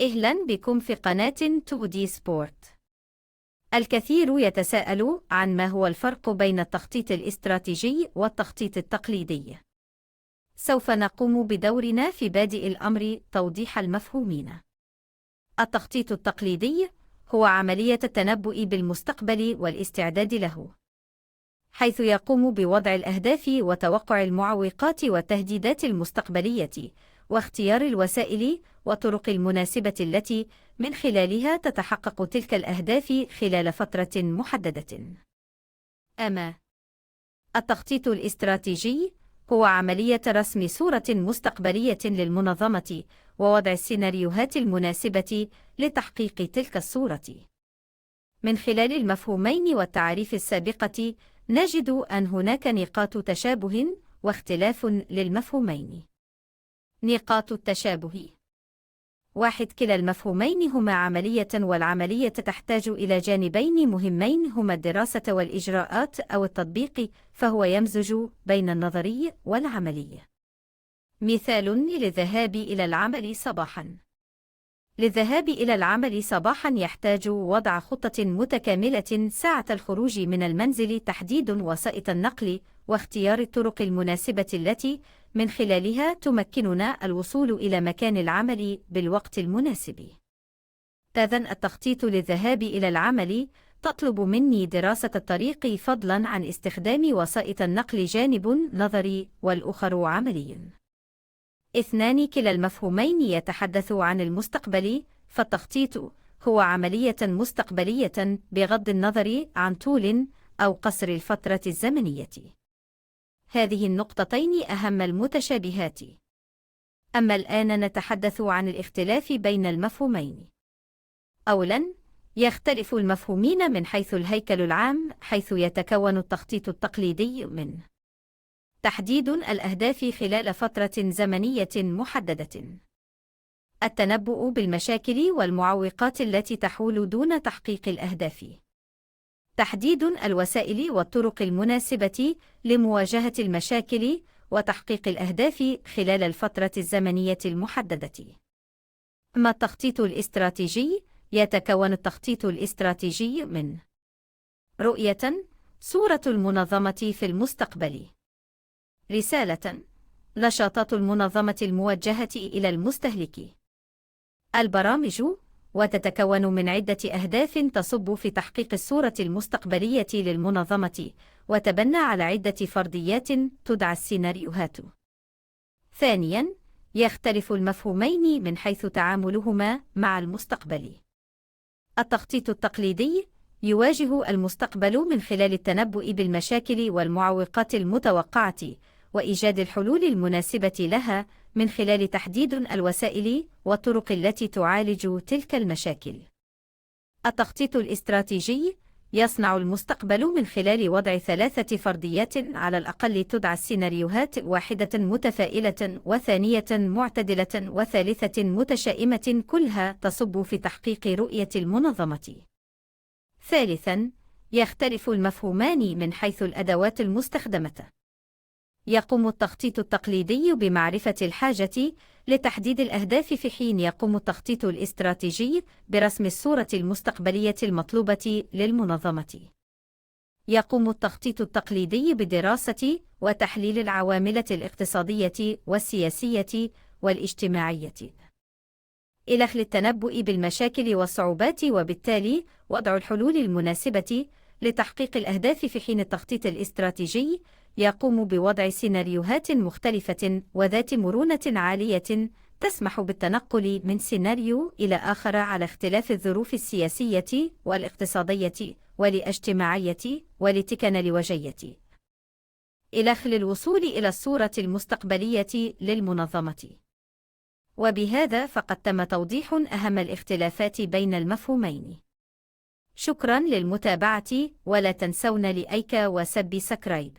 أهلا بكم في قناة 2D سبورت. الكثير يتساءل عن ما هو الفرق بين التخطيط الاستراتيجي والتخطيط التقليدي. سوف نقوم بدورنا في بادئ الأمر توضيح المفهومين. التخطيط التقليدي هو عملية التنبؤ بالمستقبل والاستعداد له، حيث يقوم بوضع الأهداف وتوقع المعوقات والتهديدات المستقبلية، واختيار الوسائل والطرق المناسبة التي من خلالها تتحقق تلك الأهداف خلال فترة محددة. أما التخطيط الاستراتيجي هو عملية رسم صورة مستقبلية للمنظمة ووضع السيناريوهات المناسبة لتحقيق تلك الصورة. من خلال المفهومين والتعريف السابقة نجد أن هناك نقاط تشابه واختلاف للمفهومين. نقاط التشابه: 1. كلا المفهومين هما عملية، والعملية تحتاج إلى جانبين مهمين هما الدراسة والإجراءات أو التطبيق، فهو يمزج بين النظري والعملي. مثال للذهاب إلى العمل صباحاً: للذهاب إلى العمل صباحاً يحتاج وضع خطة متكاملة ساعة الخروج من المنزل، تحديد وسائط النقل، واختيار الطرق المناسبة التي من خلالها تمكننا الوصول إلى مكان العمل بالوقت المناسب. إذن التخطيط للذهاب إلى العمل تطلب مني دراسة الطريق فضلاً عن استخدام وسائط النقل، جانب نظري والآخر عملي. 2. كلا المفهومين يتحدث عن المستقبل، فالتخطيط هو عملية مستقبلية بغض النظر عن طول أو قصر الفترة الزمنية. هذه النقطتين أهم المتشابهات. أما الآن نتحدث عن الاختلاف بين المفهومين. أولاً، يختلف المفهومين من حيث الهيكل العام، حيث يتكون التخطيط التقليدي من تحديد الأهداف خلال فترة زمنية محددة، التنبؤ بالمشاكل والمعوقات التي تحول دون تحقيق الأهداف، تحديد الوسائل والطرق المناسبة لمواجهة المشاكل وتحقيق الأهداف خلال الفترة الزمنية المحددة. أما التخطيط الاستراتيجي، يتكون التخطيط الاستراتيجي من رؤية، صورة المنظمة في المستقبل، رسالة، نشاطات المنظمة الموجهة إلى المستهلك، البرامج، وتتكون من عدة أهداف تصب في تحقيق الصورة المستقبلية للمنظمة، وتبنى على عدة فرضيات تدعى السيناريوهات. ثانياً، يختلف المفهومين من حيث تعاملهما مع المستقبل. التخطيط التقليدي يواجه المستقبل من خلال التنبؤ بالمشاكل والمعوقات المتوقعة وإيجاد الحلول المناسبة لها من خلال تحديد الوسائل والطرق التي تعالج تلك المشاكل. التخطيط الاستراتيجي يصنع المستقبل من خلال وضع 3 فرضيات على الأقل تدعى السيناريوهات: 1 متفائلة، و2 معتدلة، و3 متشائمة، كلها تصب في تحقيق رؤية المنظمة. ثالثاً، يختلف المفهومان من حيث الأدوات المستخدمة. يقوم التخطيط التقليدي بمعرفة الحاجة لتحديد الأهداف، في حين يقوم التخطيط الاستراتيجي برسم الصورة المستقبلية المطلوبة للمنظمة. يقوم التخطيط التقليدي بدراسة وتحليل العوامل الاقتصادية والسياسية والاجتماعية إلى التنبؤ بالمشاكل والصعوبات، وبالتالي وضع الحلول المناسبة لتحقيق الأهداف، في حين التخطيط الاستراتيجي يقوم بوضع سيناريوهات مختلفة وذات مرونة عالية تسمح بالتنقل من سيناريو إلى آخر على اختلاف الظروف السياسية والاقتصادية والاجتماعية والتكنولوجية، إلى الوصول إلى الصورة المستقبلية للمنظمة. وبهذا فقد تم توضيح أهم الاختلافات بين المفهومين. شكراً للمتابعة، ولا تنسون لايك وسبسكرايب.